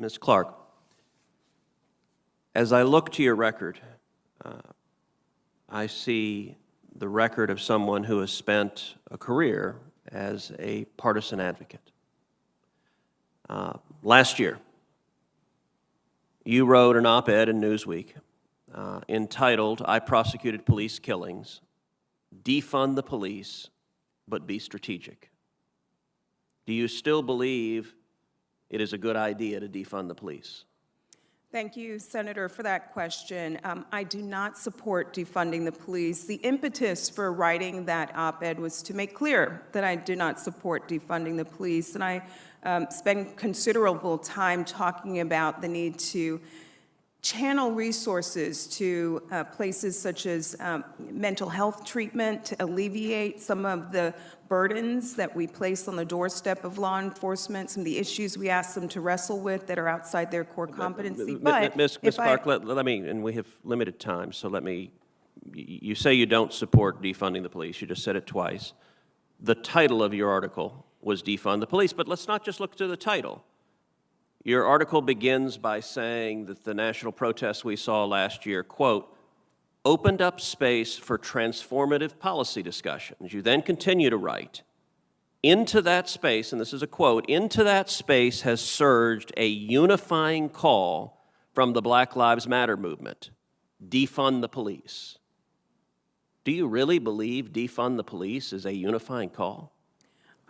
Ms. Clarke, as I look to your record, I see the record of someone who has spent a career as a partisan advocate. Last year, you wrote an op-ed in Newsweek entitled, "I Prosecuted Police Killings, Defund the Police, but Be Strategic." Do you still believe it is a good idea to defund the police? Thank you, Senator, for that question. I do not support defunding the police. The impetus for writing that op-ed was to make clear that I do not support defunding the police, and I spend considerable time talking about the need to channel resources to places such as mental health treatment to alleviate some of the burdens that we place on the doorstep of law enforcement, some of the issues we ask them to wrestle with that are outside their core competency. But Ms. Clarke, let me, and we have limited time, so let me, you say you don't support defunding the police. You just said it twice. The title of your article was Defund the Police, but let's not just look to the title. Your article begins by saying that the national protests we saw last year, quote, opened up space for transformative policy discussions. You then continue to write, into that space, and this is a quote, into that space has surged a unifying call from the Black Lives Matter movement, defund the police. Do you really believe defund the police is a unifying call?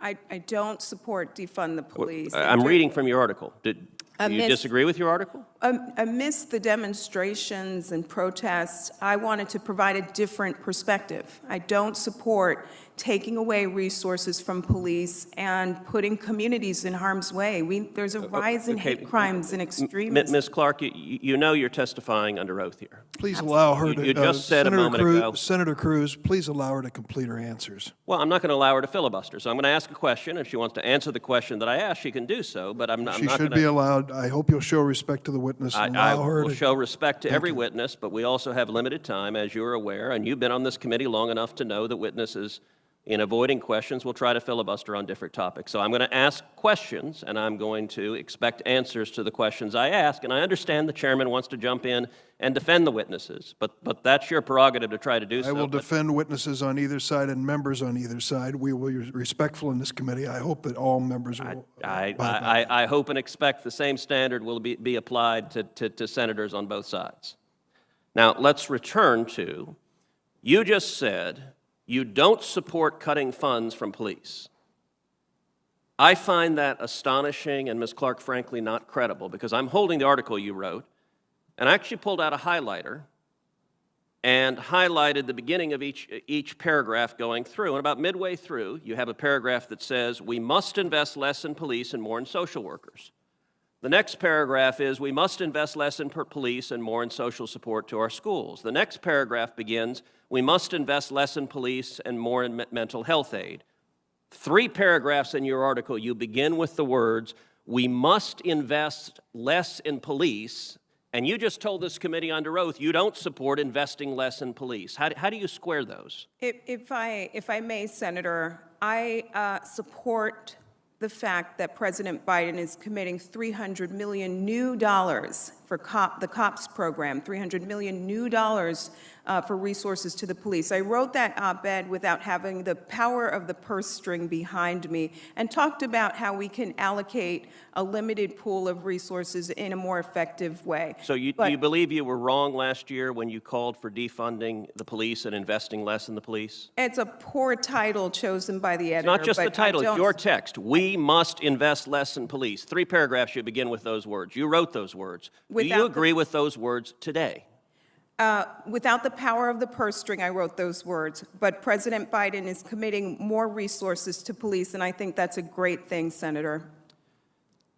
I don't support defund the police. I'm reading from your article. Do you disagree with your article? Amidst the demonstrations and protests, I wanted to provide a different perspective. I don't support taking away resources from police and putting communities in harm's way. There's a rise in hate crimes and extremism. Ms. Clarke, you know you're testifying under oath here. Please allow her to, you just said a moment ago. Senator Cruz, please allow her to complete her answers. Well, I'm not going to allow her to filibuster, so I'm going to ask a question. If she wants to answer the question that I asked, she can do so, but I'm not going to. She should be allowed. I hope you'll show respect to the witness and allow her to. I will show respect to every witness, but we also have limited time, as you're aware, and you've been on this committee long enough to know that witnesses, in avoiding questions, will try to filibuster on different topics. So I'm going to ask questions, and I'm going to expect answers to the questions I ask. And I understand the chairman wants to jump in and defend the witnesses, but that's your prerogative to try to do so. I will defend witnesses on either side and members on either side. We will be respectful in this committee. I hope that all members will. I hope and expect the same standard will be applied to senators on both sides. Now, let's return to, you just said you don't support cutting funds from police. I find that astonishing and, Ms. Clarke, frankly, not credible, because I'm holding the article you wrote, and I actually pulled out a highlighter and highlighted the beginning of each paragraph going through. And about midway through, you have a paragraph that says, we must invest less in police and more in social workers. The next paragraph is, we must invest less in police and more in social support to our schools. The next paragraph begins, we must invest less in police and more in mental health aid. 3 paragraphs in your article, you begin with the words, we must invest less in police, and you just told this committee under oath you don't support investing less in police. How do you square those? If I may, Senator, I support the fact that President Biden is committing $300 million new dollars for the COPS program, $300 million new dollars for resources to the police. I wrote that op-ed without having the power of the purse string behind me, and talked about how we can allocate a limited pool of resources in a more effective way. So do you believe you were wrong last year when you called for defunding the police and investing less in the police? It's a poor title chosen by the editor. It's not just the title, it's your text. We must invest less in police. 3 paragraphs you begin with those words. You wrote those words. Do you agree with those words today? Without the power of the purse string, I wrote those words. But President Biden is committing more resources to police, and I think that's a great thing, Senator.